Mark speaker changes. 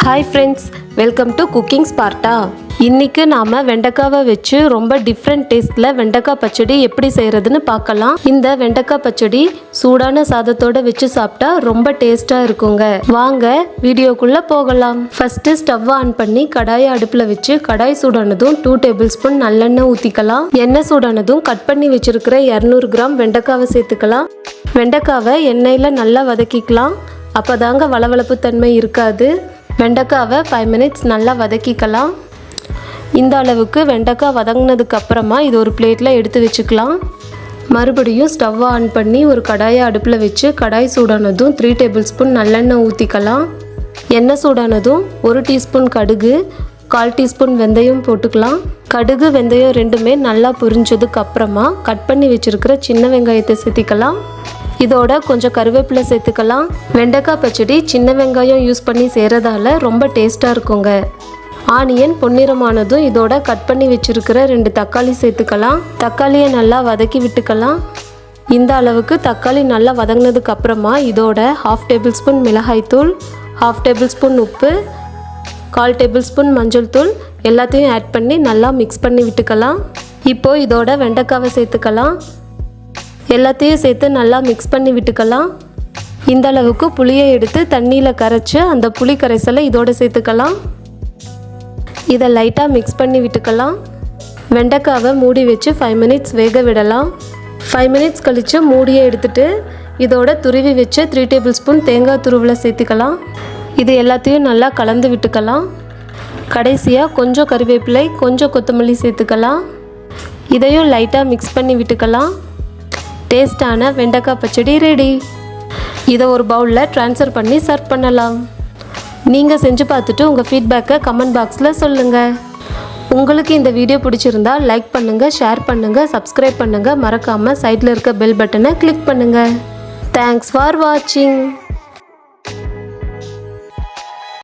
Speaker 1: Hi friends, welcome to Cooking Sparta. இன்னைக்கு நாம வெண்டைக்காவை வச்சு ரொம்ப டிஃப்ரெண்ட் டேஸ்ட்ல வெண்டைக்காய் பச்சடி எப்படி செய்யறதுன்னு பார்க்கலாம். இந்த வெண்டைக்காய் பச்சடி சூடான சாதத்தோட வச்சு சாப்பிட்டா ரொம்ப டேஸ்டா இருக்குங்க. வாங்க வீடியோக்குள்ள போகலாம். ஃபர்ஸ்ட் ஸ்டவ் ஆன் பண்ணி கடாயை அடுப்புல வச்சு கடாய் சூடானதும் 2 டேபிள் ஸ்பூன் நல்லெண்ணெய் ஊத்திக்கலாம். எண்ணெய் சூடானதும் கட் பண்ணி வச்சிருக்கிற 200 கிராம் வெண்டைக்காவை சேர்த்துக்கலாம். வெண்டைக்காவை எண்ணெயில நல்லா வதக்கிக்கலாம். அப்பதாங்க வளவளப்பு தன்மை இருக்காது. வெண்டைக்காவை 5 மினிட்ஸ் நல்லா வதக்கிக்கலாம். இந்த அளவுக்கு வெண்டைக்காய் வதங்கினதுக்கு அப்புறமா இது ஒரு பிளேட்டில் எடுத்து வச்சுக்கலாம். மறுபடியும் ஸ்டவ் ஆன் பண்ணி ஒரு கடாயை அடுப்பில் வச்சு கடாய் சூடானதும் 3 டேபிள் ஸ்பூன் நல்லெண்ணெய் ஊற்றிக்கலாம். எண்ணெய் சூடானதும் 1 டீஸ்பூன் கடுகு, 1/4 டீஸ்பூன் வெந்தயம் போட்டுக்கலாம். கடுகு வெந்தயம் ரெண்டுமே நல்லா பொரிஞ்சதுக்கு அப்புறமா கட் பண்ணி வச்சுருக்கிற சின்ன வெங்காயத்தை சேர்த்திக்கலாம். இதோட கொஞ்சம் கருவேப்பிலை சேர்த்துக்கலாம். வெண்டைக்காய் பச்சடி சின்ன வெங்காயம் யூஸ் பண்ணி செய்கிறதால ரொம்ப டேஸ்ட்டாக இருக்குங்க. ஆனியன் பொன்னிறமானதும் இதோட கட் பண்ணி வச்சுருக்கிற 2 தக்காளி சேர்த்துக்கலாம். தக்காளியை நல்லா வதக்கி விட்டுக்கலாம். இந்த அளவுக்கு தக்காளி நல்லா வதங்கினதுக்கு அப்புறமா இதோட 1/2 டேபிள் ஸ்பூன் மிளகாய்த்தூள், 1/2 டேபிள் ஸ்பூன் உப்பு, 1/4 டேபிள் ஸ்பூன் மஞ்சள் தூள் எல்லாத்தையும் ஆட் பண்ணி நல்லா மிக்ஸ் பண்ணி விட்டுக்கலாம். இப்போது இதோட வெண்டைக்காவை சேர்த்துக்கலாம். எல்லாத்தையும் சேர்த்து நல்லா மிக்ஸ் பண்ணி விட்டுக்கலாம். இந்த அளவுக்கு புளியை எடுத்து தண்ணியில் கரைச்சி அந்த புளி கரைசலை இதோடு சேர்த்துக்கலாம். இதை லைட்டாக மிக்ஸ் பண்ணி விட்டுக்கலாம். வெண்டைக்காவை மூடி வச்சு 5 மினிட்ஸ் வேக விடலாம். 5 மினிட்ஸ் கழித்து மூடியை எடுத்துட்டு இதோட துருவி வச்சு 3 டேபிள் ஸ்பூன் தேங்காய் துருவலை சேர்த்துக்கலாம். இது எல்லாத்தையும் நல்லா கலந்து விட்டுக்கலாம். கடைசியாக கொஞ்சம் கறிவேப்பிலை, கொஞ்சம் கொத்தமல்லி சேர்த்துக்கலாம். இதையும் லைட்டாக மிக்ஸ் பண்ணி விட்டுக்கலாம். டேஸ்டான வெண்டைக்காய் பச்சடி ரெடி. இதை ஒரு பவுலில் ட்ரான்ஸ்ஃபர் பண்ணி சர்வ் பண்ணலாம். நீங்கள் செஞ்சு பார்த்துட்டு உங்கள் ஃபீட்பேக்கை கமெண்ட் பாக்ஸில் சொல்லுங்கள். உங்களுக்கு இந்த வீடியோ பிடிச்சிருந்தா லைக் பண்ணுங்கள், ஷேர் பண்ணுங்கள், சப்ஸ்கிரைப் பண்ணுங்கள். மறக்காமல் சைடில் இருக்க பெல் பட்டனை கிளிக் பண்ணுங்கள். தேங்க்ஸ் ஃபார் வாட்சிங்.